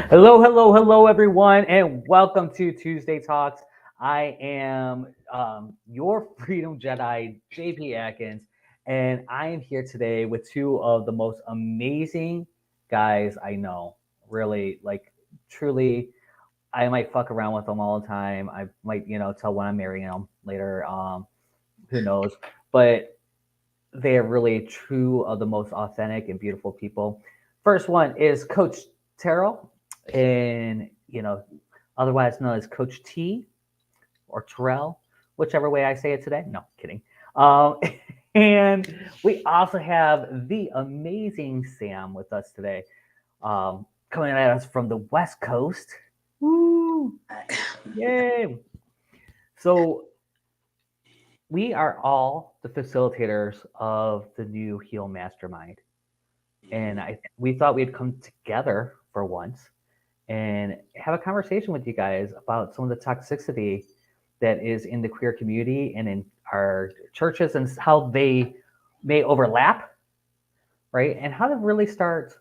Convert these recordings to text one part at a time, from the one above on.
Hello, hello, hello, everyone, and welcome to Tuesday Talks. I am your Freedom Jedi, JP Atkins, and I am here today with two of the most amazing guys I know. Really, like, truly, I might fuck around with them all the time. I might, tell when I'm marrying them later. Who knows? But they are really true of the most authentic and beautiful people. First one is Coach Teryl, and otherwise known as Coach T or Terrell, whichever way I say it today. No, kidding. Um, and we also have the amazing Sam with us today, coming at us from the West Coast. Woo! Yay! So we are all the facilitators of the new Heal Mastermind, and we thought we'd come together for once and have a conversation with you guys about some of the toxicity that is in the queer community and in our churches and how they may overlap, right? And how to really start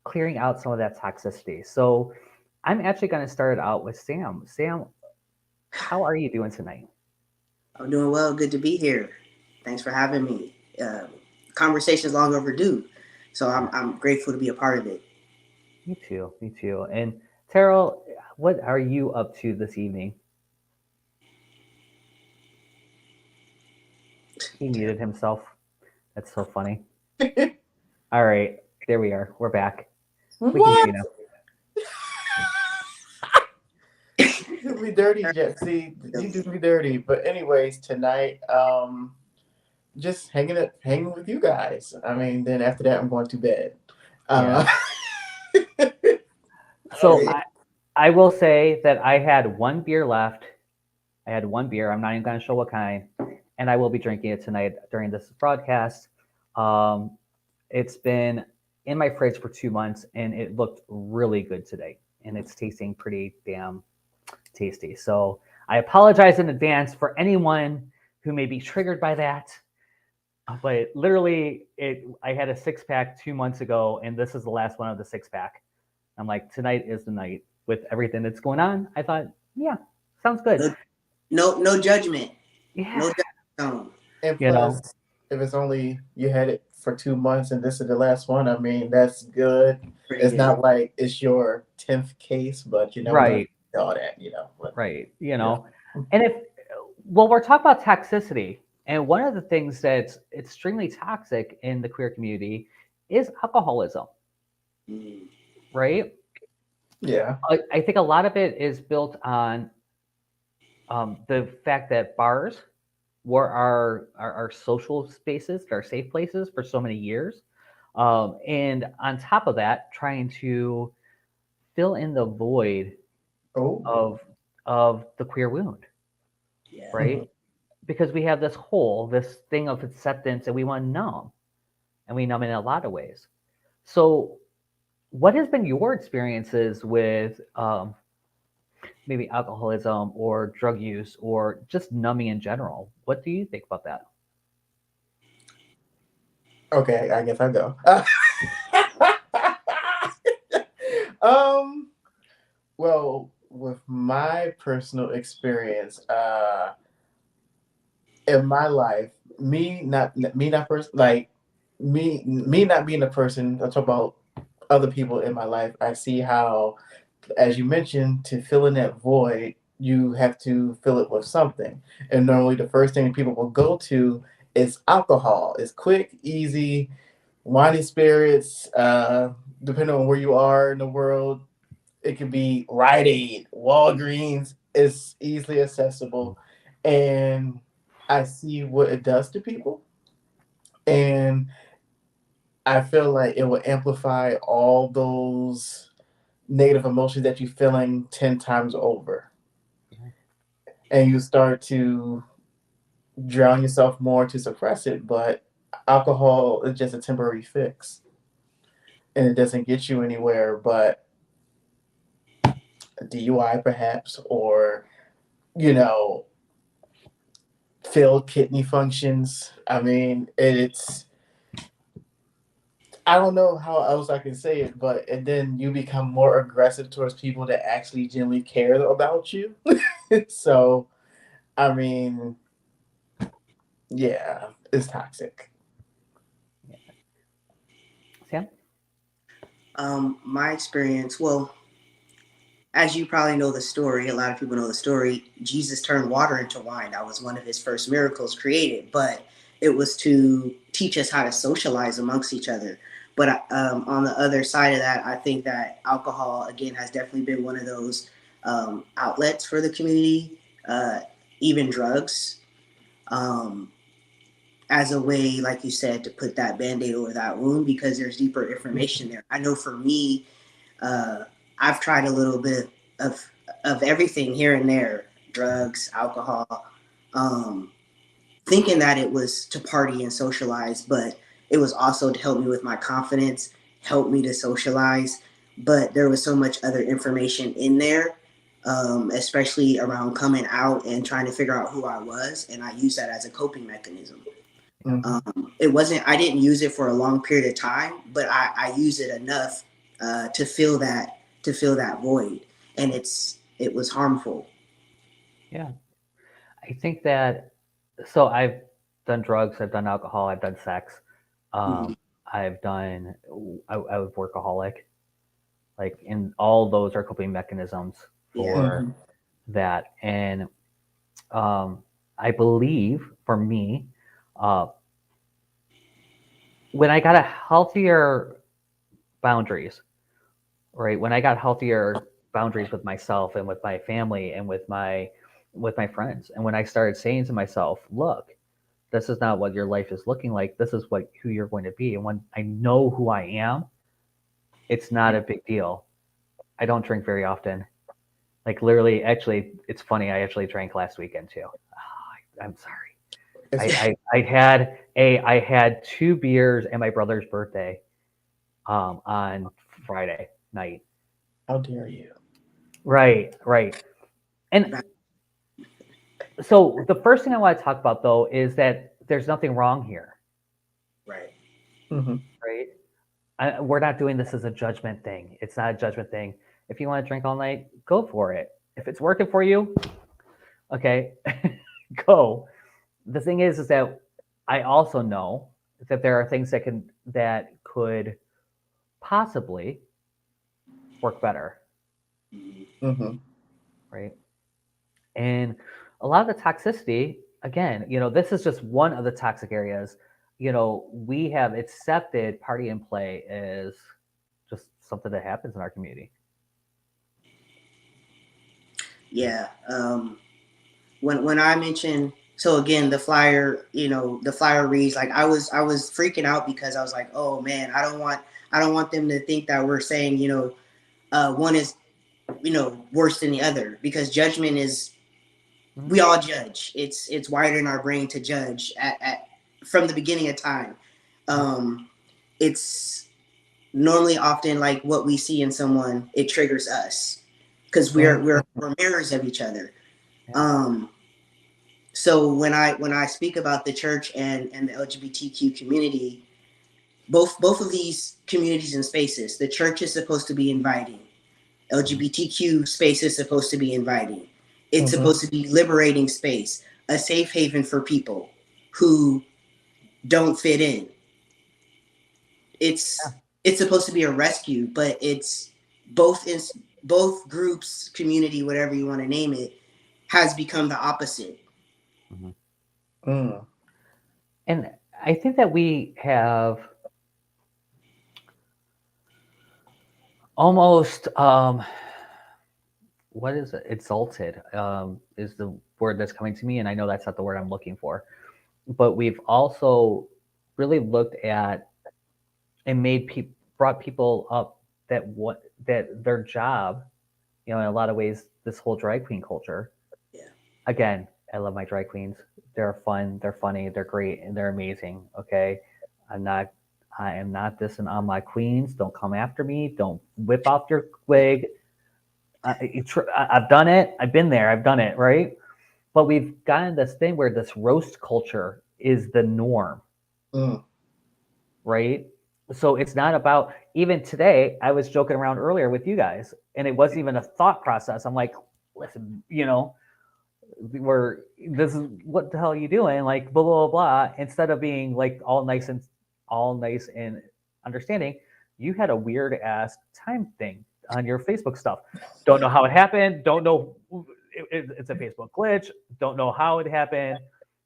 clearing out some of that toxicity. So I'm actually going to start it out with Sam. Sam, how are you doing tonight? I'm doing well. Good to be here. Thanks for having me. Conversation's long overdue, so I'm grateful to be a part of it. Me too. Me too. And Terrell, what are you up to this evening? He muted himself. That's so funny. All right, there we are. We're back. We can hear What? you now. You do me dirty, Jesse. You do me dirty. But anyways, tonight, just hanging with you guys. I mean, then after that, I'm going to bed. Yeah. Uh, So Hey, I will say that I had one beer left. I had one beer. I'm not even going to show what kind, and I will be drinking it tonight during this broadcast. Um, it's been in my fridge for 2 months, and it looked really good today, and it's tasting pretty damn tasty. So I apologize in advance for anyone who may be triggered by that. But literally, I had a 6 pack 2 months ago, and this is the last one of the 6 pack. I'm like, tonight is the night with everything that's going on. I thought, yeah, sounds good. no, no judgment. Yeah, No judgment. and you know, plus, if it's only you had it for 2 months and this is the last one, I mean, that's good. Pretty It's good. not like it's your 10th case, but we're not right, all that, But right, you and if well, we're talking about toxicity, and one of the things that's extremely toxic in the queer community is alcoholism, Mm. right? yeah, I think a lot of it is built on the fact that bars were our social spaces, our safe places for so many years. And on top of that, trying to fill in the void oh, of of the queer wound, Yeah. right? Because we have this hole, this thing of acceptance, and we want to numb, and we numb in a lot of ways. So, what has been your experiences with maybe alcoholism or drug use or just numbing in general? What do you think about that? okay, I guess I go. um, well, with my personal experience, in my life, me not person like me not being a person. I talk about other people in my life. I see how, as you mentioned, to fill in that void, you have to fill it with something. And normally, the first thing people will go to is alcohol. It's quick, easy, wine and spirits. Depending on where you are in the world, it could be Rite Aid, Walgreens. It's easily accessible, and I see what it does to people, and I feel like it will amplify all those negative emotions that you're feeling 10 times over, Yeah. and you start to drown yourself more to suppress it. But alcohol is just a temporary fix, and it doesn't get you anywhere but a DUI perhaps, or you know failed kidney functions. I mean, it's I don't know how else I can say it, but and then you become more aggressive towards people that actually genuinely care about you. So, I mean, yeah, it's toxic. Sam? My experience, well, as you probably know the story, a lot of people know the story. Jesus turned water into wine. That was one of his first miracles created, but it was to teach us how to socialize amongst each other. But on the other side of that, I think that alcohol, again, has definitely been one of those outlets for the community, even drugs, um, as a way, like you said, to put that band aid over that wound because there's deeper information there. I know for me, uh, I've tried a little bit of everything here and there, drugs, alcohol, um, thinking that it was to party and socialize, but it was also to help me with my confidence, help me to socialize. But there was so much other information in there, especially around coming out and trying to figure out who I was, and I used that as a coping mechanism. It wasn't. I didn't use it for a long period of time, but I used it enough to fill that void, and it was harmful. Yeah. I think that, so I've done drugs, I've done alcohol, I've done sex. Mm-hmm. I've done, I was workaholic. Like, and all those are coping mechanisms Yeah. for that. And I believe for me, uh, when I got a healthier boundaries, right? When I got healthier boundaries with myself and with my family and with my friends, and when I started saying to myself, look, this is not what your life is looking like. This is what who you're going to be. And when I know who I am, it's not a big deal. I don't drink very often. Like literally, actually, it's funny. I actually drank last weekend too. I'm sorry. I had 2 beers and my brother's birthday on Friday night. How dare you? Right. And so the first thing I want to talk about though is that there's nothing wrong here, Right. Mm-hmm. right? We're not doing this as a judgment thing. It's not a judgment thing. If you want to drink all night, go for it. If it's working for you, okay, go. The thing is that I also know that there are things that could possibly work better, Mm-hmm. right? And a lot of the toxicity, again, this is just one of the toxic areas. We have accepted party and play as just something that happens in our community. Yeah. When I mentioned, so again, the flyer, the flyer reads like I was freaking out because I was like, oh man, I don't want them to think that we're saying, one is, worse than the other, because judgment is, we all judge. It's wired in our brain to judge at from the beginning of time. It's normally often like what we see in someone, it triggers us because we're mirrors of each other. So when I speak about the church and the LGBTQ community, both of these communities and spaces, the church is supposed to be inviting. LGBTQ space is supposed to be inviting. It's supposed to be liberating space, a safe haven for people who don't fit in. It's supposed to be a rescue, but it's both groups, community, whatever you want to name it, has become the opposite. And I think that we have almost what is it? Exalted is the word that's coming to me, and I know that's not the word I'm looking for. But we've also really looked at and brought people up that their job, in a lot of ways, this whole drag queen culture. Yeah. Again, I love my drag queens. They're fun, they're funny, they're great, and they're amazing. Okay, I am not dissing on my queens. Don't come after me. Don't whip off your wig. I've done it. I've been there. I've done it. Right. But we've gotten this thing where this roast culture is the norm. Right. So it's not about, even today, I was joking around earlier with you guys, and it wasn't even a thought process. I'm like, listen, we're this is what the hell are you doing? Like blah blah blah. Instead of being like all nice and understanding, you had a weird ass time thing on your Facebook stuff. Don't know how it happened. Don't know. It's a Facebook glitch. Don't know how it happened.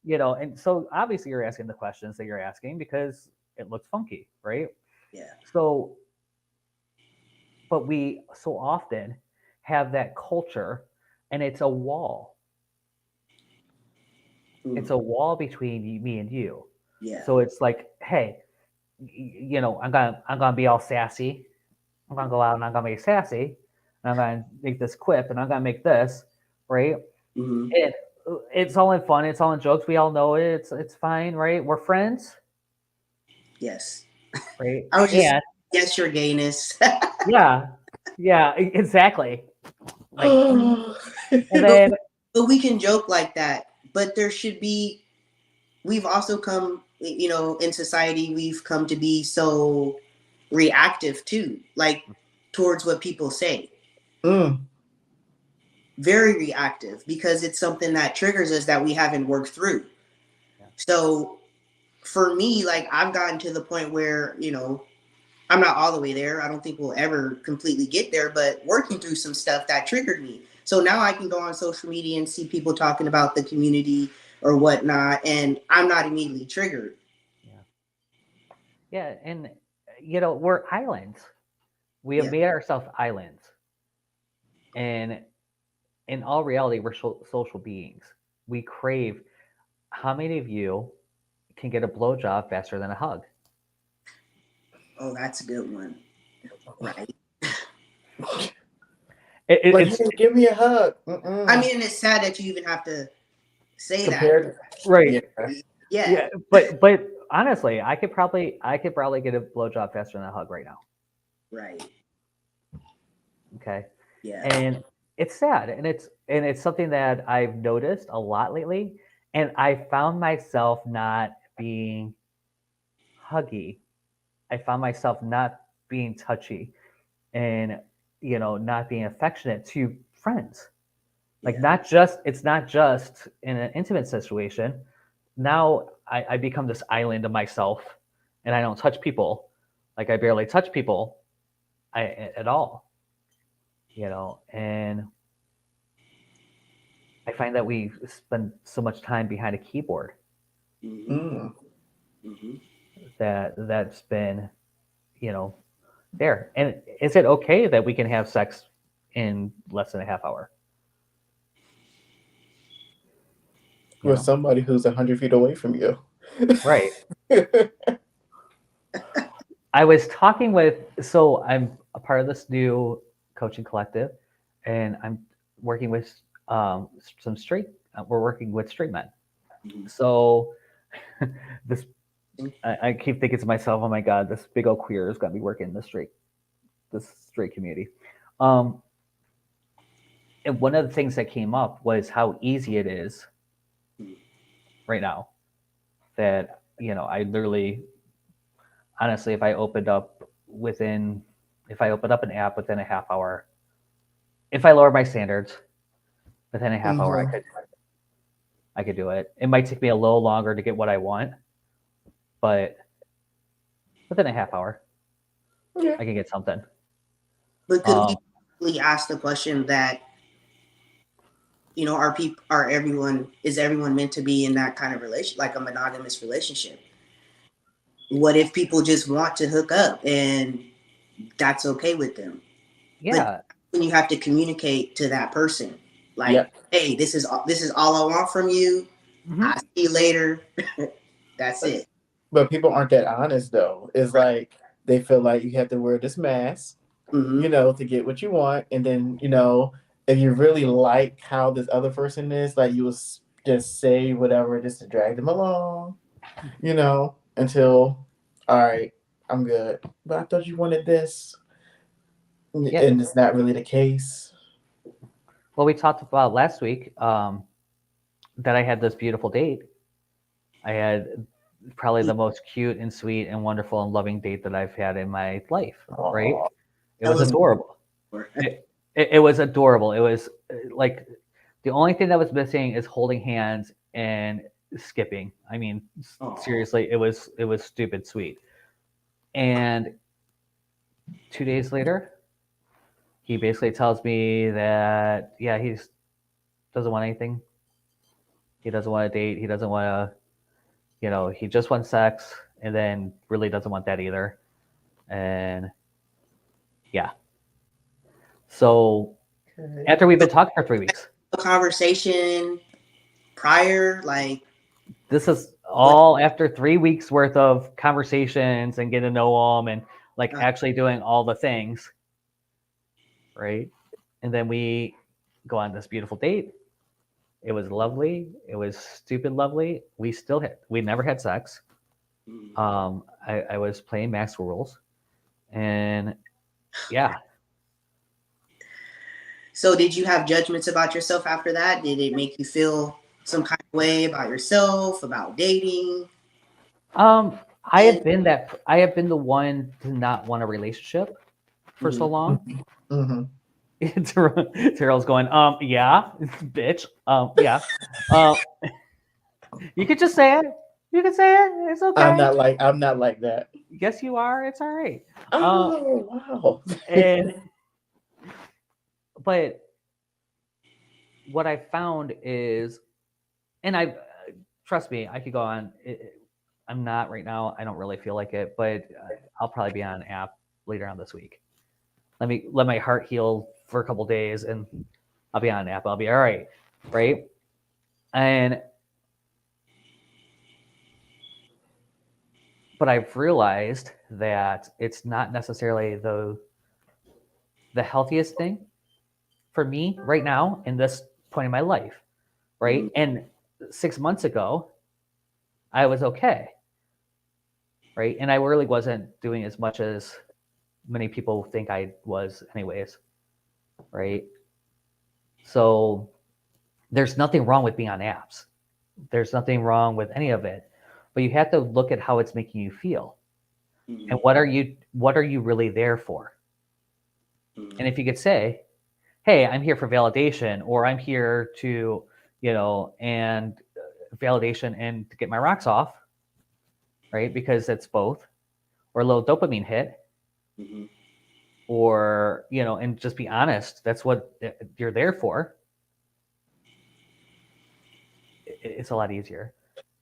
And so obviously you're asking the questions that you're asking because it looks funky, right? Yeah. So, but we so often have that culture, and it's a wall. It's a wall between me and you. Yeah. So it's like, hey, I'm gonna be all sassy. I'm gonna go out and I'm gonna be sassy. And I'm gonna make this quip, and I'm gonna make this, right? Mm-hmm. And it's all in fun. It's all in jokes. We all know it. It's fine, right? We're friends, Yes. right? I was just And yes, your gayness. yeah, yeah, exactly. Like, and but, then but we can joke like that. But there should be. We've also come, in society, we've come to be so reactive too, like towards what people say. Mm. Very reactive because it's something that triggers us that we haven't worked through. yeah, So for me, like I've gotten to the point where, I'm not all the way there. I don't think we'll ever completely get there, but working through some stuff that triggered me. So now I can go on social media and see people talking about the community or whatnot, and I'm not immediately triggered. yeah, yeah, and we're islands. We have Yeah. made ourselves islands, and in all reality, we're social beings. We crave. How many of you can get a blowjob faster than a hug? Oh, that's a good one. Right. Like, It's hey, give me a hug. I mean, it's sad that you even have to say that. Compared, right. yeah. Yeah. Yeah, but honestly, I could probably get a blowjob faster than a hug right now. Right. Okay, Yeah. and it's sad, and it's something that I've noticed a lot lately, and I found myself not being huggy. I found myself not being touchy, and not being affectionate to friends. Like, Yeah. it's not just in an intimate situation. Now I become this island of myself, and I don't touch people. Like, I barely touch people at all. And I find that we spend so much time behind a keyboard Mm-hmm. Mm. Mm-hmm. that's been, you know, there. And is it okay that we can have sex in less than a half hour? You With know, somebody who's 100 feet away from you. right? I was talking with, so I'm a part of this new coaching collective, and I'm working with some straight. We're working with straight men. Mm-hmm. So this, I keep thinking to myself, oh my god, this big old queer is going to be working in this straight community. Um, and one of the things that came up was how easy it is right now. That I literally, honestly, if I opened up an app within a half hour, if I lower my standards within a half hour, Mhm. I could do it. It might take me a little longer to get what I want, but within a half hour, Yeah. I can get something. But could Um, we really ask the question that, is everyone meant to be in that kind of relation, like a monogamous relationship? What if people just want to hook up and that's okay with them? But yeah, when you have to communicate to that person, like, Yep. hey, this is all I want from you. mhm. I'll see you later. That's it. But people aren't that honest though. It's Right. like they feel like you have to wear this mask, Mm-hmm. to get what you want, and then if you really like how this other person is, like you will just say whatever just to drag them along, until all right, I'm good. But I thought you wanted this, Yeah. and it's not really the case. Well, we talked about last week that I had this beautiful date. I had probably the most cute and sweet and wonderful and loving date that I've had in my life. Right? Aw. It was adorable. It was adorable. It was like the only thing that was missing is holding hands and skipping. I mean, seriously, it was stupid sweet. And 2 days later, he basically tells me that he doesn't want anything. He doesn't want to date. He doesn't want to, he just wants sex, and then really doesn't want that either. And yeah. So after we've been talking for 3 weeks, conversation prior, like this is all after 3 weeks worth of conversations and getting to know them and like actually doing all the things, right? And then we go on this beautiful date. It was lovely. It was stupid lovely. We never had sex. I was playing Max Rules, and yeah. So did you have judgments about yourself after that? Did it make you feel some kind of way about yourself, about dating? I have been the one to not want a relationship for so long. Mm-hmm. Teryl's going, yeah, bitch. Yeah. You could just say it. You can say it. It's okay. I'm not like that. Yes, you are. It's all right. Oh, wow. But what I found is, and I trust me, I could go on. I'm not right now. I don't really feel like it, but I'll probably be on an app later on this week. Let my heart heal for a couple days, and I'll be on an app. I'll be all right, right? But I've realized that it's not necessarily the healthiest thing for me right now in this point in my life, right? And 6 months ago, I was okay, right? And I really wasn't doing as much as many people think I was anyways, right? So there's nothing wrong with being on apps. There's nothing wrong with any of it, but you have to look at how it's making you feel. And what are you really there for? And if you could say, hey, I'm here for validation, or I'm here to, and validation and to get my rocks off, right? Because it's both, or a little dopamine hit, or, and just be honest. That's what you're there for. It's a lot easier.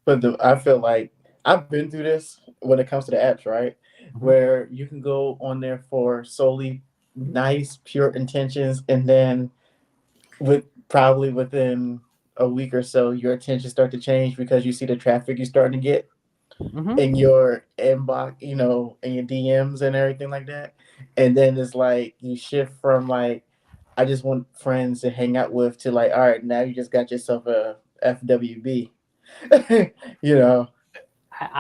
But I feel like I've been through this when it comes to the apps, right? Where you can go on there for solely nice, pure intentions, and then probably within a week or so, your intentions start to change because you see the traffic you're starting to get in your inbox, in your DMs and everything like that. And then it's like you shift from like, I just want friends to hang out with, to like, all right, now you just got yourself a FWB. I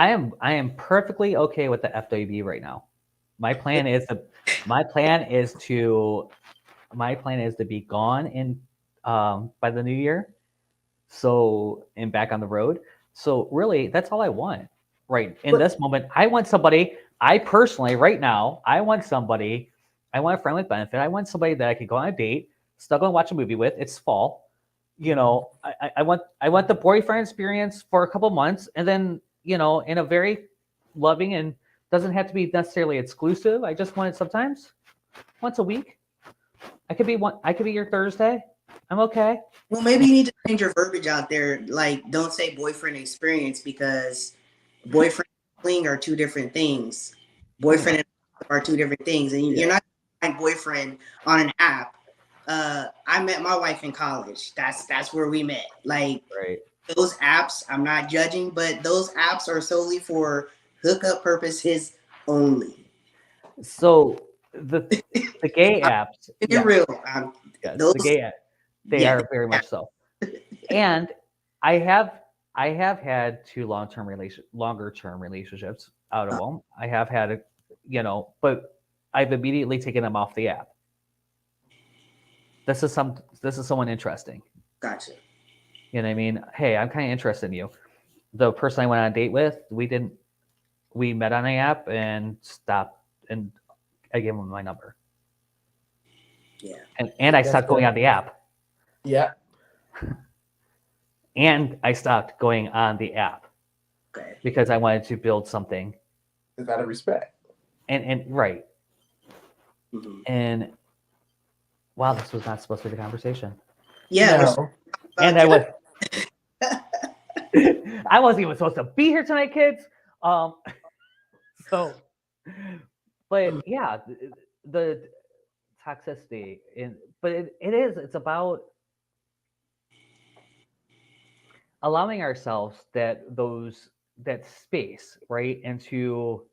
am perfectly okay with the FWB right now. My plan is to be gone in by the new year, so and back on the road. So really, that's all I want right in this moment. I want somebody. I personally, right now, I want a friend with benefit. I want somebody that I could go on a date, snuggle and watch a movie with. It's fall. I want the boyfriend experience for a couple months, and then in a very loving, and doesn't have to be necessarily exclusive. I just want it sometimes, once a week. I could be your Thursday. I'm okay. Well, maybe you need to change your verbiage out there. Like, don't say boyfriend experience, because boyfriend and fling are two different things. Boyfriend and are two different things, and you're not my boyfriend on an app. I met my wife in college. That's where we met. Like, right. Those apps, I'm not judging, but those apps are solely for hookup purposes only. So the gay apps, Be real. the gay apps, they are very much so. And I have had two longer term relationships out of them. I have had but I've immediately taken them off the app. This is someone interesting. Gotcha. You know what I mean? Hey, I'm kind of interested in you. the person I went on a date with, we met on an app and stopped, and I gave him my number. Yeah. And I stopped going on the app. Yeah. And I stopped going on the app Okay. because I wanted to build something. It's out of respect. And right. Mm-hmm. And wow, this was not supposed to be the conversation. Yeah. No. And I was I wasn't even supposed to be here tonight, kids. So, but yeah, the toxicity but it's about allowing ourselves that space, right, into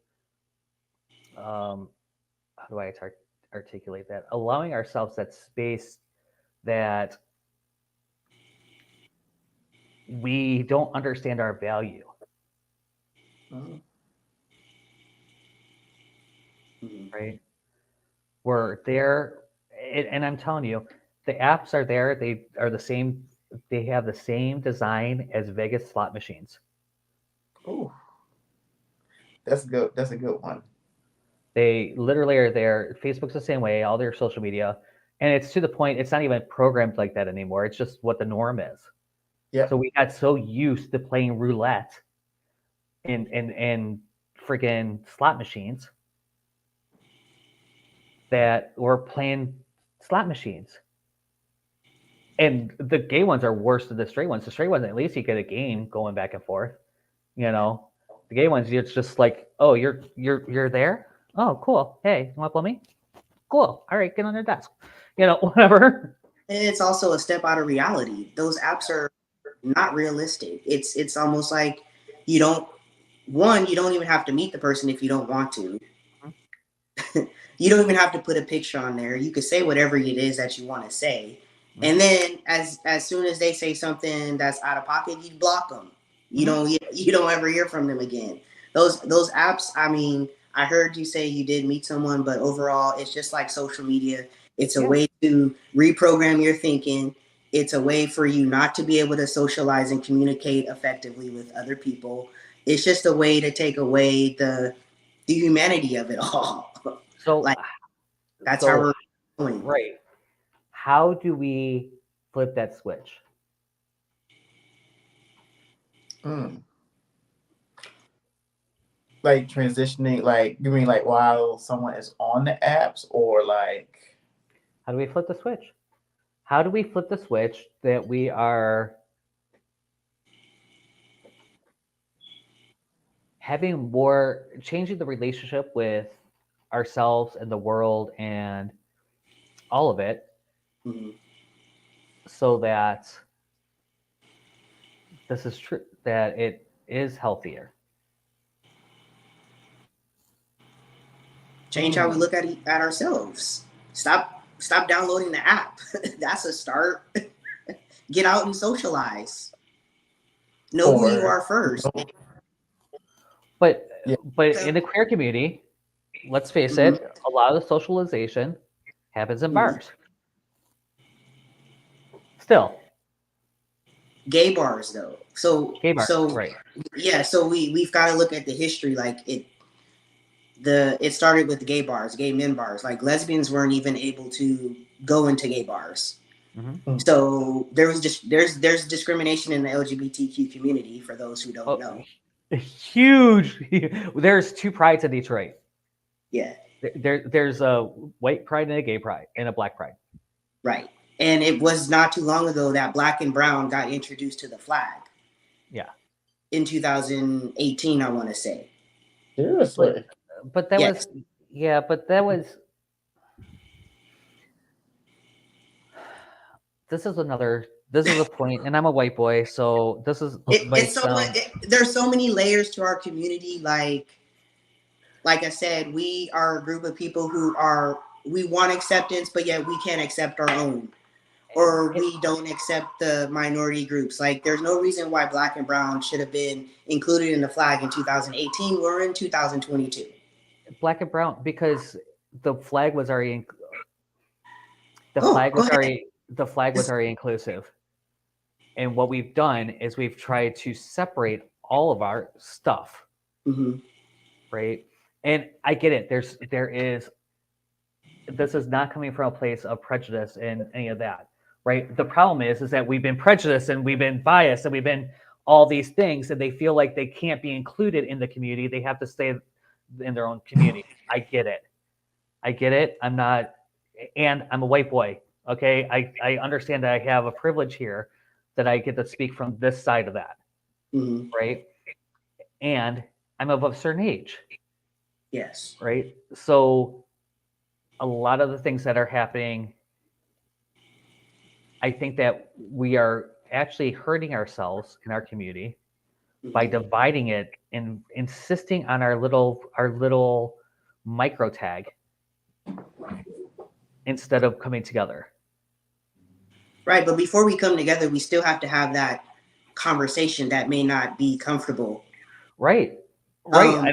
how do I articulate that? Allowing ourselves that space that we don't understand our value. Mm. Right? We're there, and I'm telling you, the apps are there. They are the same. They have the same design as Vegas slot machines. Ooh. That's good. That's a good one. They literally are there. Facebook's the same way. All their social media, and it's to the point. It's not even programmed like that anymore. It's just what the norm is. Yeah. So we got so used to playing roulette and freaking slot machines that we're playing slot machines. And the gay ones are worse than the straight ones. The straight ones, at least you get a game going back and forth. You know, the gay ones, it's just like, oh, you're there. Oh, cool. Hey, you want to play me? Cool. All right, get on your desk. You know, whatever. It's also a step out of reality. Those apps are not realistic. It's almost like you don't even have to meet the person if you don't want to. You don't even have to put a picture on there. You could say whatever it is that you want to say. And then as soon as they say something that's out of pocket, you block them. You don't ever hear from them again. Those apps, I mean, I heard you say you did meet someone, but overall it's just like social media. It's a way to reprogram your thinking. It's a way for you not to be able to socialize and communicate effectively with other people. It's just a way to take away the humanity of it all. So like that's how we're going. Right. How do we flip that switch? Like transitioning, like you mean like while someone is on the apps, or like how do we flip the switch? How do we flip the switch that we are changing the relationship with ourselves and the world and all of it, so that this is true, that it is healthier. Change how we look at ourselves. Stop downloading the app. That's a start. Get out and socialize. Know who you are first. But in the queer community, let's face it, a lot of the socialization happens in bars. Still. Gay bars, though. So gay bars, right? Yeah. So we've got to look at the history. Like it started with the gay bars, gay men bars. Like lesbians weren't even able to go into gay bars. So there's discrimination in the LGBTQ community, for those who don't know. Huge. There's two prides in Detroit. Yeah. There's a white pride and a gay pride and a black pride. Right. And it was not too long ago that black and brown got introduced to the flag. Yeah. In 2018, I want to say. Seriously. But that was this is a point, and I'm a white boy, so this is there's so many layers to our community. Like I said, we are a group of people we want acceptance, but yet we can't accept our own, or we don't accept the minority groups. Like there's no reason why black and brown should have been included in the flag in 2018. We're in 2022. Black and brown, because the flag was already the flag was already inclusive. And what we've done is we've tried to separate all of our stuff, Mm-hmm. right? And I get it. This is not coming from a place of prejudice and any of that, right? The problem is that we've been prejudiced and we've been biased and we've been all these things, and they feel like they can't be included in the community. They have to stay in their own community. I get it. I get it. I'm not, and I'm a white boy. Okay, I understand that I have a privilege here, that I get to speak from this side of that, Mm-hmm. right? And I'm of a certain age, Yes. right? So a lot of the things that are happening, I think that we are actually hurting ourselves in our community by Mm-hmm. dividing it and insisting on our little micro tag instead of coming together. Right, but before we come together, we still have to have that conversation that may not be comfortable. Right. Right. Um,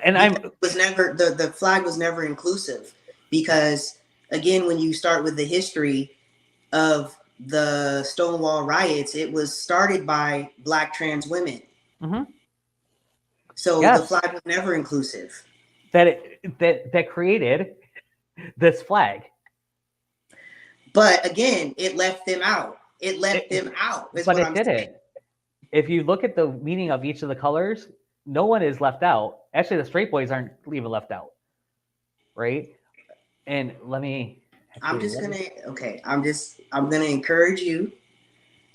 And because I'm it was never the flag was never inclusive, because again, when you start with the history of the Stonewall riots, it was started by Black trans women. mhm. So the Yes, flag was never inclusive. that created this flag. But again, it left them out. It left It, them out, is but what it I'm saying. didn't. If you look at the meaning of each of the colors, no one is left out. Actually, the straight boys aren't even left out, right? And let me I'm actually just let gonna me, I'm gonna encourage you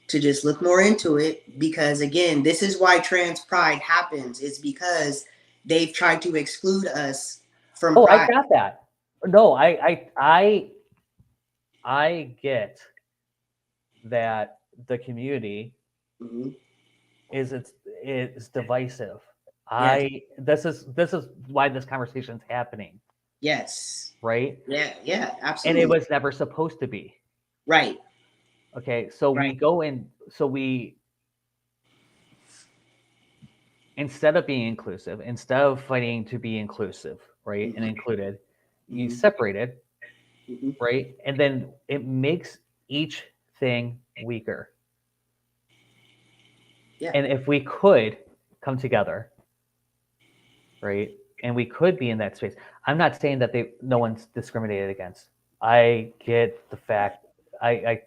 to just look more into it, because again, this is why trans pride happens, is because they've tried to exclude us from Oh, I pride. got that. No, I get that the community Mm-hmm. is divisive. Yes, This is why this conversation is happening, yes, right? yeah, And it absolutely. was never supposed to be. Right, Okay, so we right. go in, so we, instead of being inclusive, instead of fighting to be inclusive, right, and Mm-hmm. included, you Mm-hmm. separated, Mm-hmm. right? And then it makes each thing weaker. Yeah, And if we could come together, right, and we could be in that space, I'm not saying that no one's discriminated against. I get the fact. I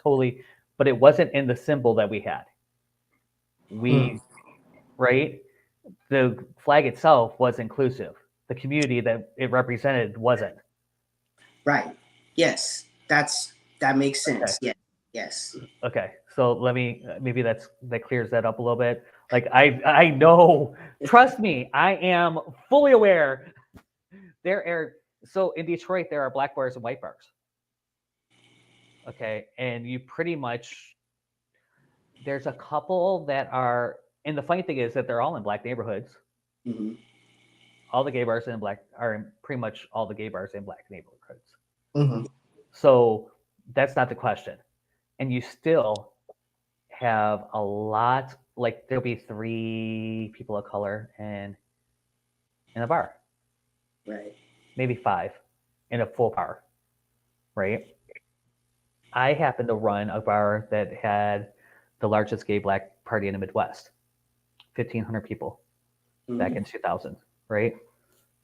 totally, but it wasn't in the symbol that we had. Mm. We, right? The flag itself was inclusive. The community that it represented wasn't. right. Yes, that makes Okay. sense. Yeah, yes. Okay. So let me, maybe that clears that up a little bit. Like I know, trust me, I am fully aware. There are, so in Detroit there are black bars and white bars. Okay, and you pretty much, there's a couple that are, and the funny thing is that they're all in black neighborhoods. Mm-hmm. All the gay bars in black are in, pretty much all the gay bars in black neighborhoods. Mm-hmm. So that's not the question. And you still have a lot, like there'll be 3 people of color in a bar, Right. maybe 5 in a full bar, right? I happen to run a bar that had the largest gay black party in the Midwest, 1,500 people back Mm-hmm. in 2000, right?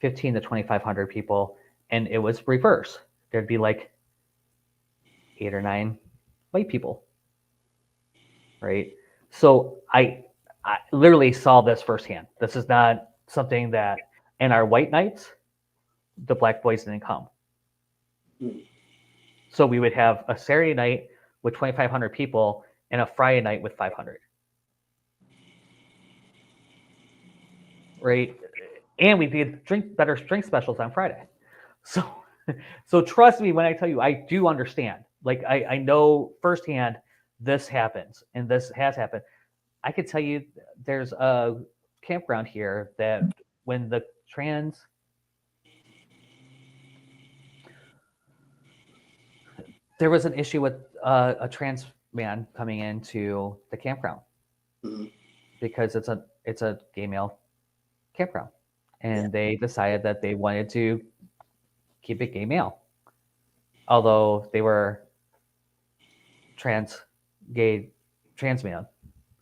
15 to 2,500 people, and it was reverse. There'd be like 8 or 9 white people, right? So I literally saw this firsthand. This is not something that, in our white nights, the black boys didn't come. Mm-hmm. So we would have a Saturday night with 2,500 people and a Friday night with 500, right? And we did better drink specials on Friday. So, so trust me when I tell you, I do understand. Like I know firsthand this happens and this has happened. I could tell you there's a campground here that when the trans, there was an issue with a trans man coming into the campground Mm-hmm. because it's a gay male campground, Yeah. and they decided that they wanted to keep it gay male, although they were trans gay trans man.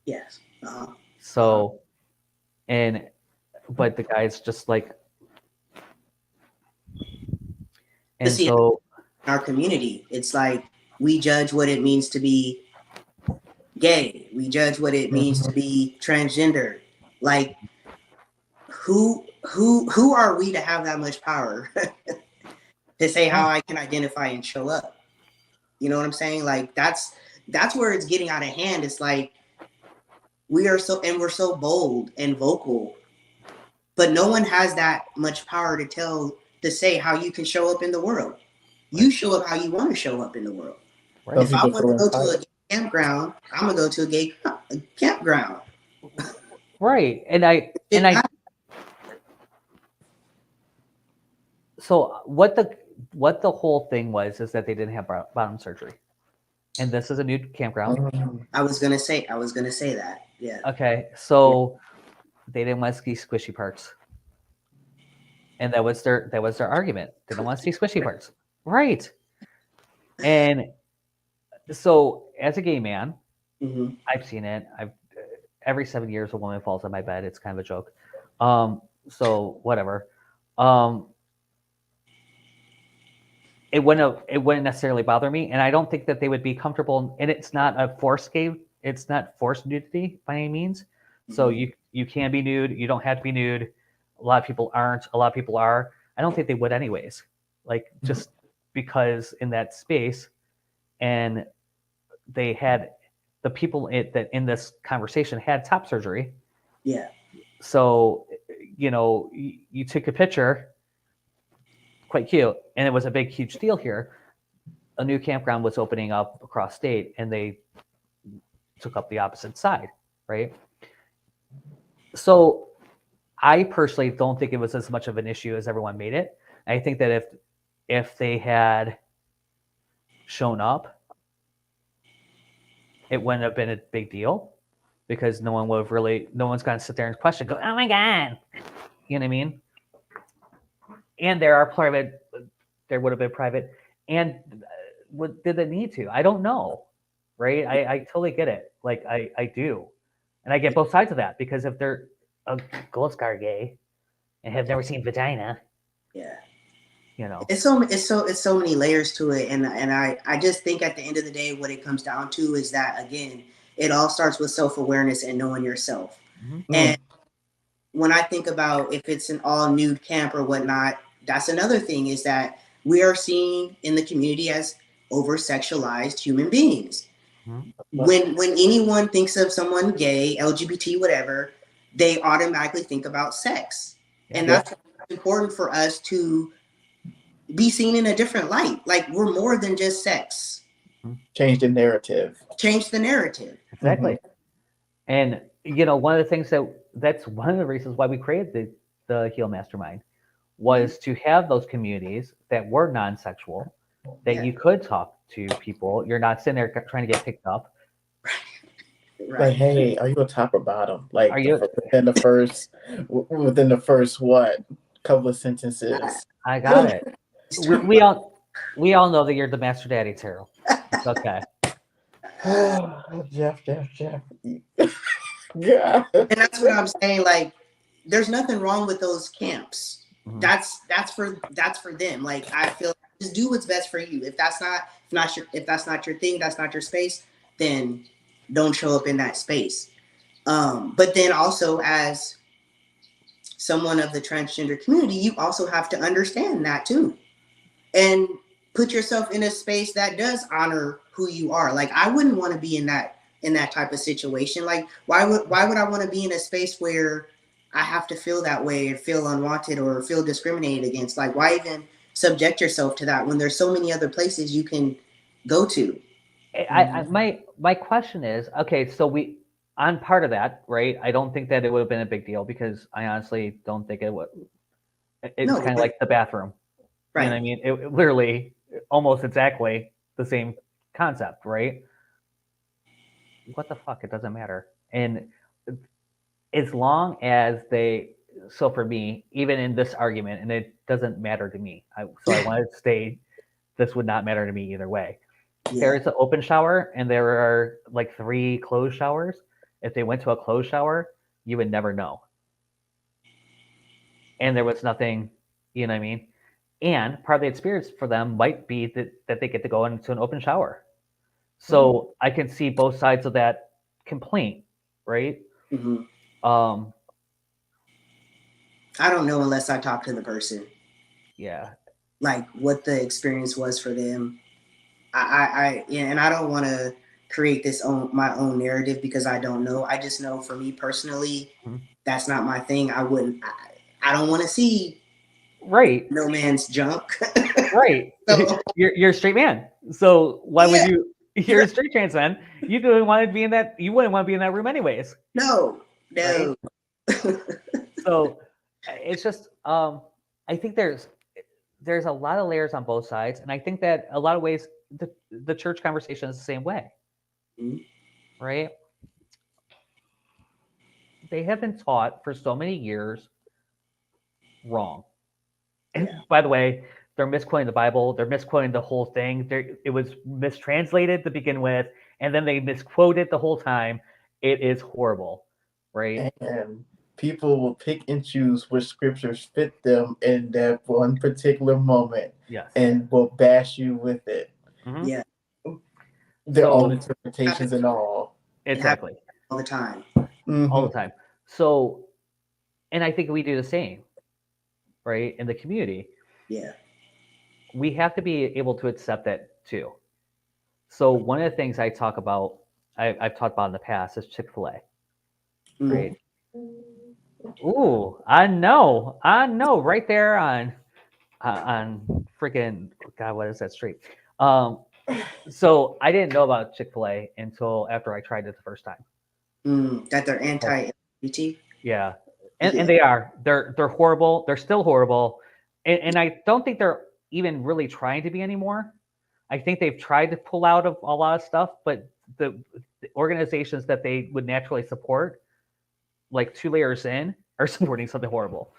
Yes. Uh-huh. So But the guy's just like, But and see, in so our community, it's like we judge what it means to be gay. We judge what it means to be transgender. Like, who are we to have that much power to say how I can identify and show up? You know what I'm saying? Like, that's where it's getting out of hand. It's like we're so bold and vocal, but no one has that much power to say how you can show up in the world. You show up how you want to show up in the world. right. If I want to go to a gay campground, I'm gonna go to a gay campground. Right. So what the whole thing was is that they didn't have bottom surgery, and this is a new campground. I was gonna say that. Yeah. Okay, so they didn't want to see squishy parts, and that was their argument. They don't want to see squishy parts, right? And so, as a gay man, Mm-hmm. I've seen it. Every 7 years a woman falls on my bed. It's kind of a joke. So whatever. It wouldn't necessarily bother me, and I don't think that they would be comfortable. And it's not a forced gay. It's not forced nudity by any means. So you can be nude. You don't have to be nude. A lot of people aren't. A lot of people are. I don't think they would anyways. Like just because in that space, and they had the people that in this conversation had top surgery. Yeah. So you took a picture. Quite cute, and it was a big, huge deal here. A new campground was opening up across state, and they took up the opposite side, right? So I personally don't think it was as much of an issue as everyone made it. I think that if they had shown up, it wouldn't have been a big deal because no one's going to sit there and question, go, oh my God. You know what I mean? And there would have been private. And did it need to? I don't know. Right? I totally get it. Like I do. And I get both sides of that because if they're a Gold Scar gay and have never seen vagina. Yeah. It's so many layers to it. And I just think at the end of the day, what it comes down to is that, again, it all starts with self-awareness and knowing yourself. Mm-hmm. And when I think about if it's an all nude camp or whatnot, that's another thing is that we are seen in the community as over-sexualized human beings. Mm-hmm. When anyone thinks of someone gay, LGBT, whatever, they automatically think about sex. Yeah. And that's important for us to be seen in a different light. Like we're more than just sex. Change the narrative. Exactly. Mm-hmm. And one of the things that's one of the reasons why we created the Heal Mastermind was to have those communities that were non-sexual, that you could talk to people. You're not sitting there trying to get picked up. Right. Like, hey, are you a top or bottom? Like within the first what couple of sentences. I got it. we all know that you're the master daddy, Teryl. It's okay. Jeff. Yeah. And that's what I'm saying. Like, there's nothing wrong with those camps. Mm-hmm. That's for them. Like, I feel just do what's best for you. If that's not your thing, that's not your space, then don't show up in that space. But then also as someone of the transgender community, you also have to understand that too. And put yourself in a space that does honor who you are. Like, I wouldn't want to be in that type of situation. Like, why would I want to be in a space where I have to feel that way and feel unwanted or feel discriminated against? Like, why even subject yourself to that when there's so many other places you can go to? My question is, okay, so on part of that, right? I don't think that it would have been a big deal because I honestly don't think it would. It's kind of like the bathroom. Right. You know what I mean? It literally almost exactly the same concept, right? What the fuck? It doesn't matter. And as long as so for me, even in this argument, and it doesn't matter to me. I want to state this would not matter to me either way. Yeah. There is an open shower and there are like 3 closed showers. If they went to a closed shower, you would never know. and there was nothing, you know what I mean? And part of the experience for them might be that they get to go into an open shower. So I can see both sides of that complaint, right? Mhm. Um, I don't know unless I talk to the person, yeah, like what the experience was for them. And I don't want to create my own narrative because I don't know. I just know for me personally, Mhm. that's not my thing. I don't want to see right, no man's junk. right. So You're a straight man, so why would yeah, you? You're a straight trans man. You don't want to be in that. You wouldn't want to be in that room anyways, no, right? no. So it's just I think there's a lot of layers on both sides, and I think that a lot of ways the church conversation is the same way, Mhm. right? They have been taught for so many years wrong. And Yeah. by the way, they're misquoting the Bible. They're misquoting the whole thing. It was mistranslated to begin with, and then they misquoted the whole time. It is horrible, right? And people will pick and choose which scriptures fit them in that one particular moment Yes. and will bash you with it. Mhm. Yeah. Their So own interpretations and all. It happens exactly, all the time. all Mm-hmm. the time. So, and I think we do the same, right? In the community, Yeah. we have to be able to accept that too. So one of the things I talk about, I've talked about in the past, is Chick-fil-A, Mm. right? Ooh, I know, right there on freaking God, what is that street? Um, so I didn't know about Chick-fil-A until after I tried it the first time. That they're anti-LGBT. Yeah, and Yeah. they're horrible. They're still horrible, and I don't think they're even really trying to be anymore. I think they've tried to pull out of a lot of stuff, but the organizations that they would naturally support, like 2 layers in, are supporting something horrible,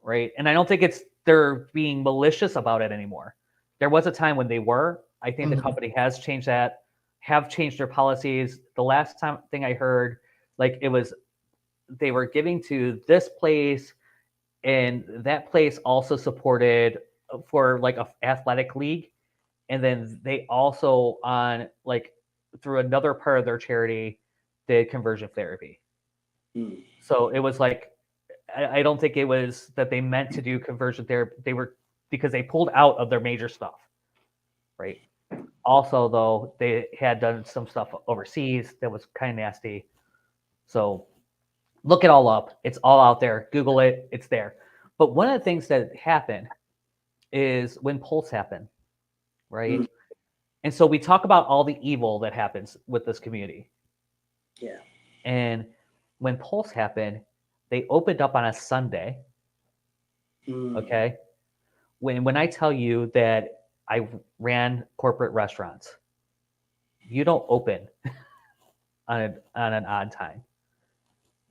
right? And I don't think they're being malicious about it anymore. There was a time when they were. I think the Mhm. company has changed that, have changed their policies. The last time thing I heard, like it was they were giving to this place, and that place also supported for like a athletic league, and then they also on like through another part of their charity did conversion therapy. Mm. So it was like I don't think it was that they meant to do conversion therapy. They were because they pulled out of their major stuff, right? Also, though, they had done some stuff overseas that was kind of nasty. So look it all up. It's all out there. Google it. It's there. But one of the things that happened is when Pulse happened, right? Mm. And so we talk about all the evil that happens with this community. Yeah. And when Pulse happened, they opened up on a Sunday. Mm. Okay. When I tell you that I ran corporate restaurants, you don't open on an odd time,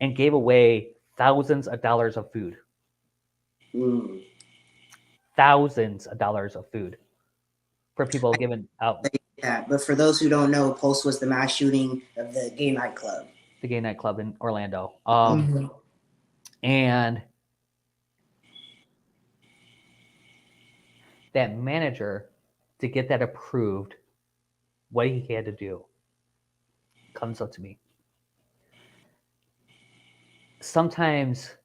and gave away thousands of dollars of food. Mm. Thousands of dollars of food for people given out Yeah, but for those who don't know, Pulse was the mass shooting of the gay nightclub. the gay nightclub in Orlando. Mhm. And that manager, to get that approved, what he had to do comes up to me. Sometimes,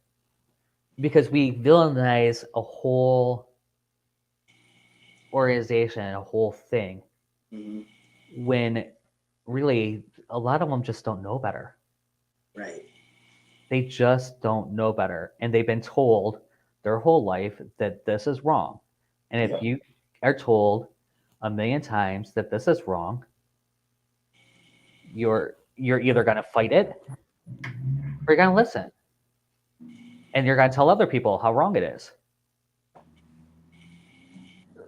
because we villainize a whole organization, a whole thing, Mm-hmm. when really a lot of them just don't know better. Right. They just don't know better. And they've been told their whole life that this is wrong. And if Yeah. you are told a million times that this is wrong, you're either going to fight it or you're going to listen. And you're going to tell other people how wrong it is.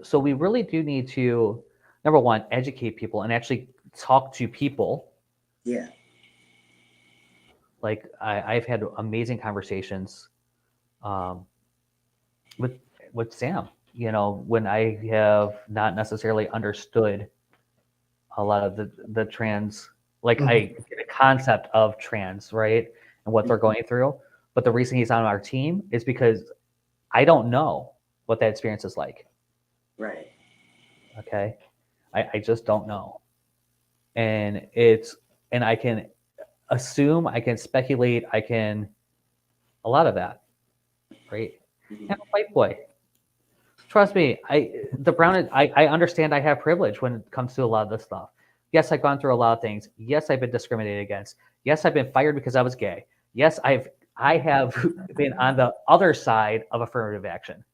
So we really do need to, number one, educate people and actually talk to people. Yeah. Like I've had amazing conversations um, with Sam. You know, when I have not necessarily understood a lot of the trans, like Mhm. I get a concept of trans, right, and what they're going through. But the reason he's on our team is because I don't know what that experience is like. Right. Okay. I just don't know. And I can assume, I can speculate, a lot of that, right? Mhm. I'm a white boy. Trust me, I understand I have privilege when it comes to a lot of this stuff. Yes, I've gone through a lot of things. Yes, I've been discriminated against. Yes, I've been fired because I was gay. Yes, I have been on the other side of affirmative action,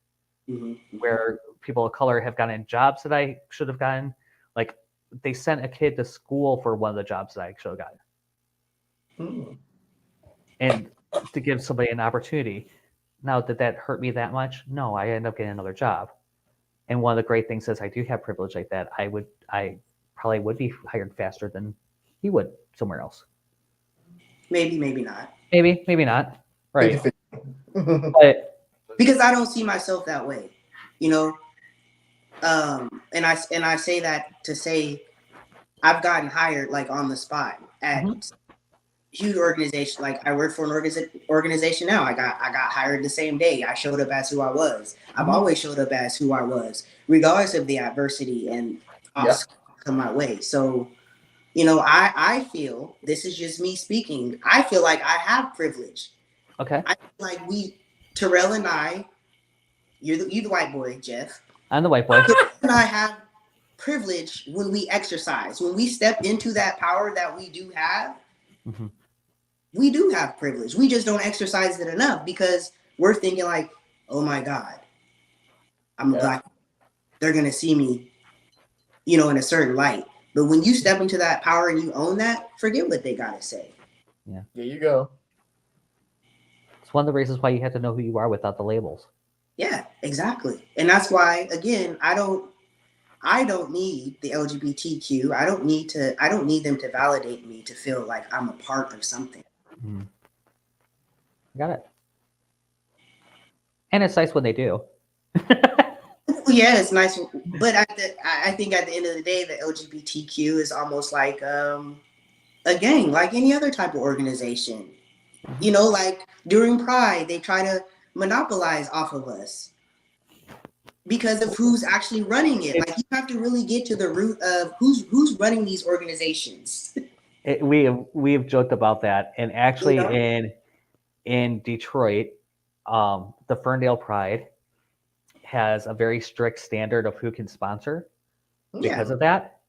Mhm. where people of color have gotten jobs that I should have gotten. Like, they sent a kid to school for one of the jobs that I should have gotten, Hmm. and to give somebody an opportunity. Now, did that hurt me that much? No, I ended up getting another job. And one of the great things is I do have privilege like that. I probably would be hired faster than he would somewhere else. Maybe, maybe not. Maybe not. Right. 50-50. But Because I don't see myself that way, you know. And I say that to say I've gotten hired like on the spot at Mhm. huge organization. Like I work for an organization now. I got hired the same day. I showed up as who I was. I've Mhm. always showed up as who I was, regardless of the adversity and Yep. obstacles come my way. So, you know, I feel, this is just me speaking. I feel like I have privilege. Okay. I feel like Terrell and I, you the white boy, Jeff. I'm the white boy. Terrell and I have privilege when we exercise, when we step into that power that we do have. Mhm. We do have privilege. We just don't exercise it enough because we're thinking like, oh my God, I'm a Yep. black. They're gonna see me, you know, in a certain light. But when you step into that power and you own that, forget what they gotta say. There you go. It's one of the reasons why you have to know who you are without the labels. Yeah, exactly. And that's why, again, I don't need the LGBTQ. I don't need them to validate me to feel like I'm a part of something. Mhm. Got it. And it's nice when they do. Yeah, it's nice, but I think at the end of the day, the LGBTQ is almost like a gang, like any other type of organization. You know, like during Pride, they try to monopolize off of us because of who's actually running it. Like you have to really get to the root of who's running these organizations. We have joked about that, and You actually know? in Detroit, the Ferndale Pride has a very strict standard of who can sponsor because Yeah. of that.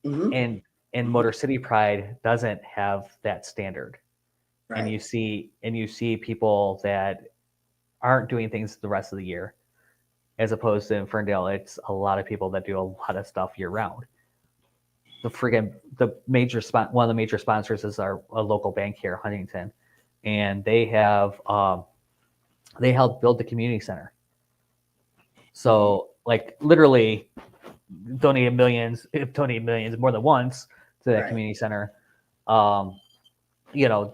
Hmm. And Motor City Pride doesn't have that standard. Right. And you see people that aren't doing things the rest of the year, as opposed to in Ferndale, it's a lot of people that do a lot of stuff year round. One of the major sponsors is a local bank here, Huntington, and they helped build the community center. So like literally donated millions more than once to that Right. community center.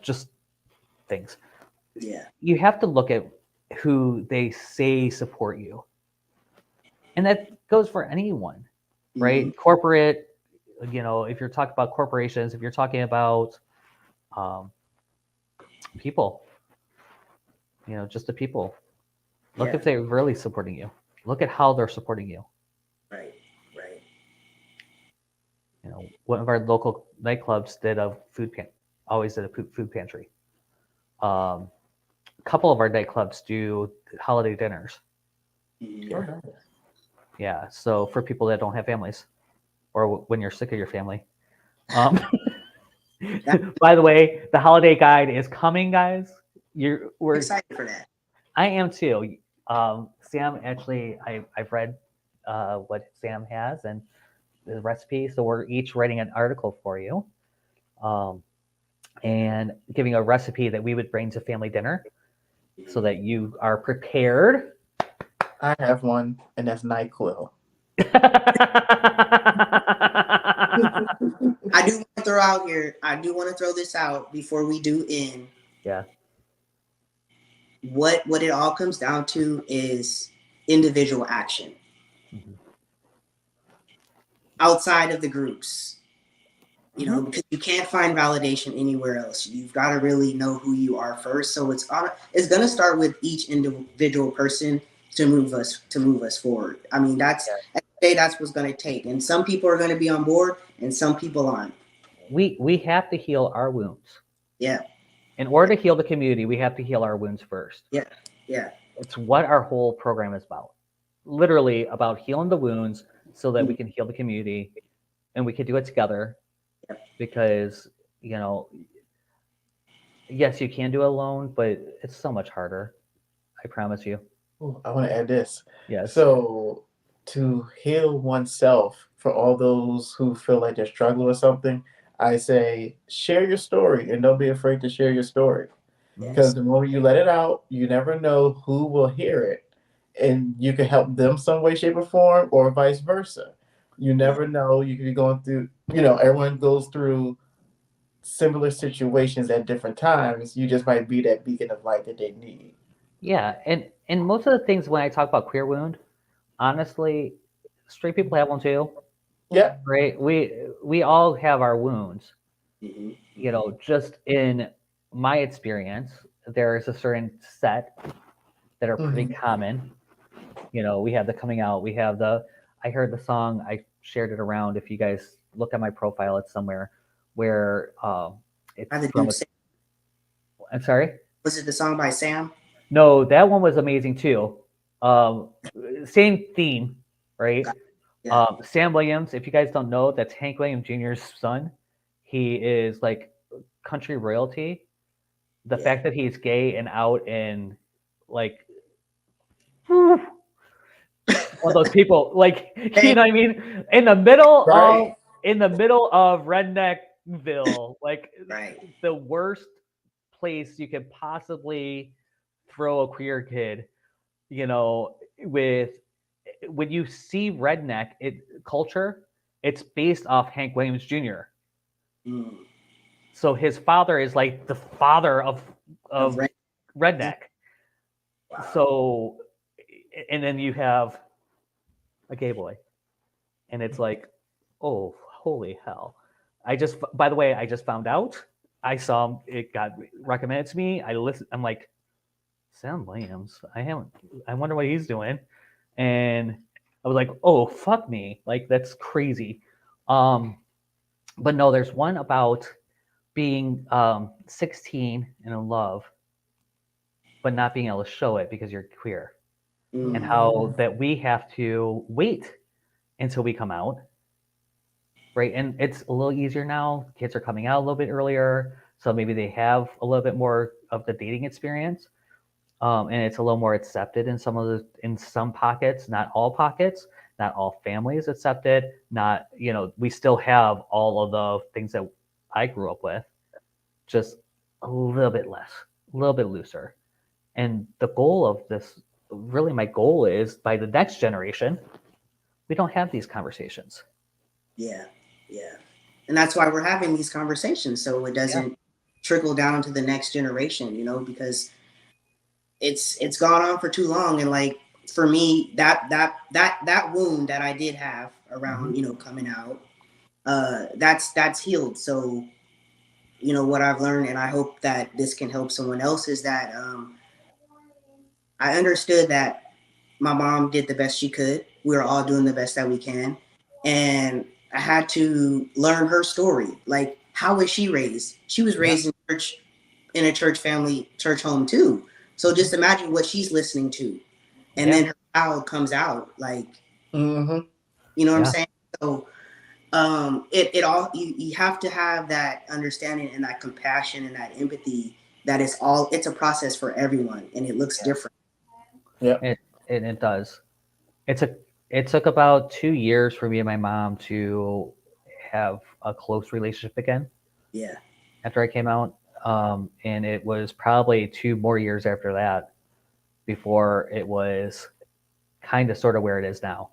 Just things. Yeah. You have to look at who they say support you, and that goes for anyone, right? Mhm. Corporate, if you're talking about corporations, if you're talking about um, people, just the people. Look Yeah. if they're really supporting you. Look at how they're supporting you. Right. Right. One of our local nightclubs always did a food pantry. A couple of our nightclubs do holiday dinners. Mhm. Oh, nice. Yeah, so for people that don't have families, or when you're sick of your family. Um, by the way, the holiday guide is coming, guys. We're Excited for that. I am too. Sam, actually, I've read what Sam has and the recipe, so we're each writing an article for you, and giving a recipe that we would bring to family dinner, so that you are prepared. I have one, and that's NyQuil. I do want to throw out here. I do want to throw this out before we do end. Yeah. What it all comes down to is individual action Mhm. outside of the groups. You know, because you can't find validation anywhere else. You've got to really know who you are first. So it's going to start with each individual person to move us forward. I mean, that's at the day, that's what's going to take. And some people are going to be on board, and some people aren't. We have to heal our wounds. Yeah. In order to heal the community, we have to heal our wounds first. Yeah. Yeah. It's what our whole program is about. Literally about healing the wounds so that we can heal the community, and we can do it together. Because, you know, yes, you can do it alone, but it's so much harder. I promise you. Ooh, I want to add this. Yes. So to heal oneself, for all those who feel like they're struggling with something, I say share your story and don't be afraid to share your story. Because the more you let it out, you never know who will hear it. And you can help them some way, shape, or form, or vice versa. You never know. You could be going through, everyone goes through similar situations at different times. You just might be that beacon of light that they need. Yeah, and most of the things when I talk about queer wound, honestly, straight people have one too. Yeah. Right? We all have our wounds. You know, just in my experience, there is a certain set that are pretty common. You know, we have the coming out, we have I heard the song, I shared it around. If you guys look at my profile, it's somewhere where it's from I'm sorry? Was it the song by Sam? No, that one was amazing too. Same theme, right? Yeah. Sam Williams, if you guys don't know, that's Hank Williams Jr.'s son. He is like country royalty. The fact that he's gay and out and like one of those people, like, you know what I mean, in the middle of Redneckville, like the worst place you could possibly throw a queer kid. You know, when you see redneck culture, it's based off Hank Williams Jr. So his father is like the father of redneck. Wow. So, and then you have a gay boy, and it's like, oh, holy hell! By the way, I just found out. I saw it got recommended to me. I listened. I'm like, Sam Williams. I wonder what he's doing. And I was like, oh, fuck me. Like, that's crazy. But no, there's one about being 16 and in love, but not being able to show it because you're queer. And how that we have to wait until we come out. Right. And it's a little easier now. Kids are coming out a little bit earlier. So maybe they have a little bit more of the dating experience. And it's a little more accepted in some pockets, not all pockets, not all families accept it. Not, we still have all of the things that I grew up with, just a little bit less, a little bit looser. And the goal of this, really my goal is by the next generation, we don't have these conversations. Yeah. Yeah. And that's why we're having these conversations. So it doesn't trickle down to the next generation, because it's gone on for too long. And like, for me, that wound that I did have around, coming out, that's healed. So, what I've learned, and I hope that this can help someone else, is that I understood that my mom did the best she could. We were all doing the best that we can. And I had to learn her story. Like, how was she raised? She was raised in a church family, church home too. So just imagine what she's listening to. And then her child comes out like, you know what I'm saying? So it all, you have to have that understanding and that compassion and that empathy that it's a process for everyone, and it looks different. Yeah. It does. It took about 2 years for me and my mom to have a close relationship again. Yeah. After I came out. And it was probably 2 more years after that before it was kind of sort of where it is now.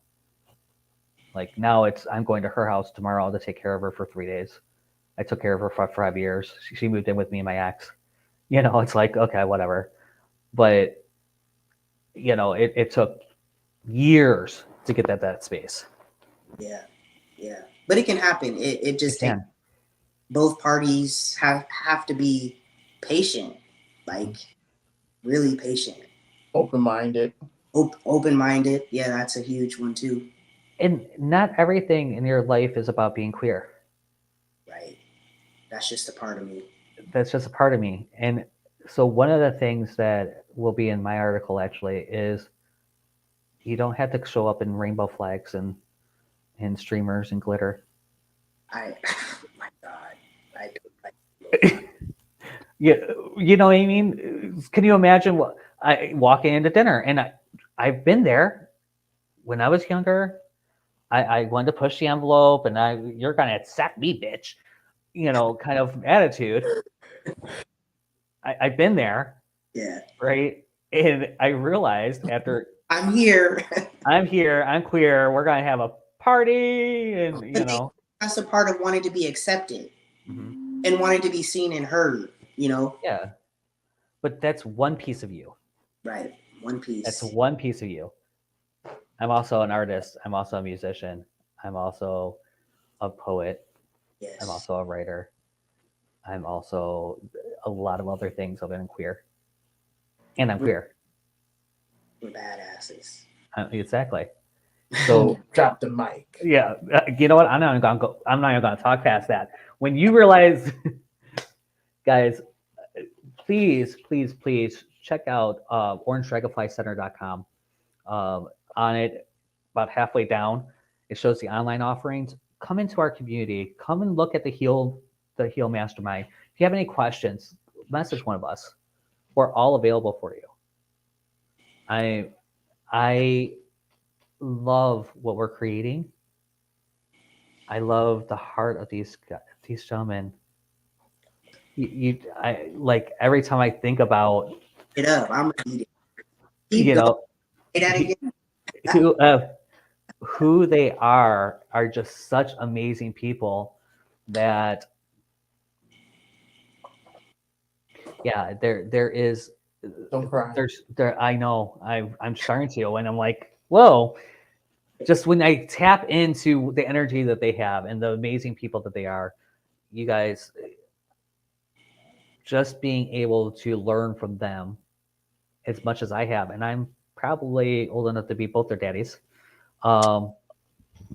Like now I'm going to her house tomorrow to take care of her for 3 days. I took care of her for 5 years. She moved in with me and my ex. It's like, okay, whatever. But, it took years to get that space. Yeah. Yeah. But it can happen. It just takes both parties have to be patient, like really patient, Open-minded. open-minded. Yeah, that's a huge one too. And not everything in your life is about being queer. Right. That's just a part of me. That's just a part of me. And so one of the things that will be in my article actually is you don't have to show up in rainbow flags and streamers and glitter. Oh my God, I Yeah, you know what I mean? Can you imagine what I walking into dinner and I've been there when I was younger. I wanted to push the envelope and you're gonna accept me, bitch. You know, kind of attitude. I've been there, yeah. right? And I realized after I'm here. I'm here, I'm queer, we're gonna have a party, and you But know. that's a part of wanting to be accepted Mhm. and wanting to be seen and heard. You know. Yeah, but that's one piece of you. Right. One piece. That's one piece of you. I'm also an artist. I'm also a musician. I'm also a poet. Yes. I'm also a writer. I'm also a lot of other things other than queer. And I'm queer. We're badasses. Exactly. So Drop the mic. yeah, you know what? I'm not even gonna talk past that. When you realize, guys, please check out orangedragonflycenter.com. On it, about halfway down, it shows the online offerings. Come into our community. Come and look at the Heal Mastermind. If you have any questions, message one of us. We're all available for you. I love what we're creating. I love the heart of these gentlemen. I like every time I think about Get up. I'm gonna eat it. you know Say that again. who they are just such amazing people that yeah, there is Don't cry. there I know I'm starting to and I'm like, whoa, just when I tap into the energy that they have and the amazing people that they are, you guys, just being able to learn from them as much as I have, and I'm probably old enough to be both their daddies. How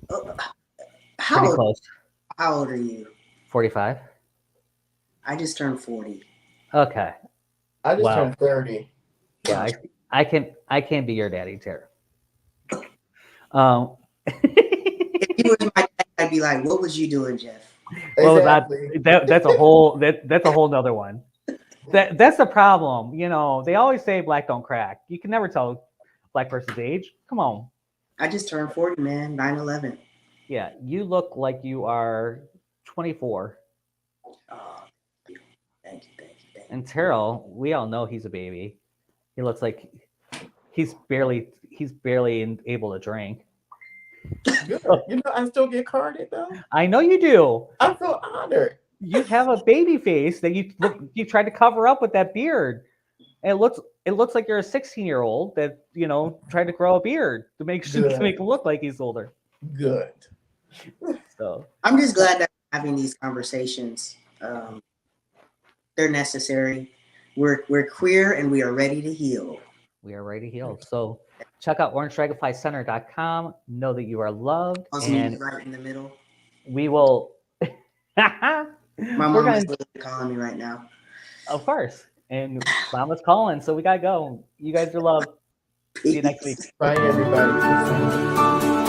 Pretty old, close. how old are you? 45. I just turned 40. Okay. I just Wow. turned 30. Yeah, I can be your daddy, Teryl. If you was my dad, I'd be like, "What was you doing, Jeff?" Well, Exactly. that's a whole that's a whole nother one. That's the problem. You know, they always say black don't crack. You can never tell a black person's age. Come on. I just turned 40, man. 9/11. Yeah, you look like you are 24. Oh, thank you. And Teryl, we all know he's a baby. He looks like he's barely able to drink. Good. You know, I still get carded though. I know you do. I feel honored. You have a baby face that you tried to cover up with that beard. And it looks like you're a 16-year-old that, you know, tried to grow a beard to make him look like he's older. Good. So I'm just glad that we're having these conversations. They're necessary. We're queer and we are ready to heal. We are ready to heal. So check out orangedragonflycenter.com. Know that you are loved. And right in the middle. We will. My mom is literally calling me right now. Of course. And Mama's calling, so we gotta go. You guys are loved. See you next week. Bye, everybody.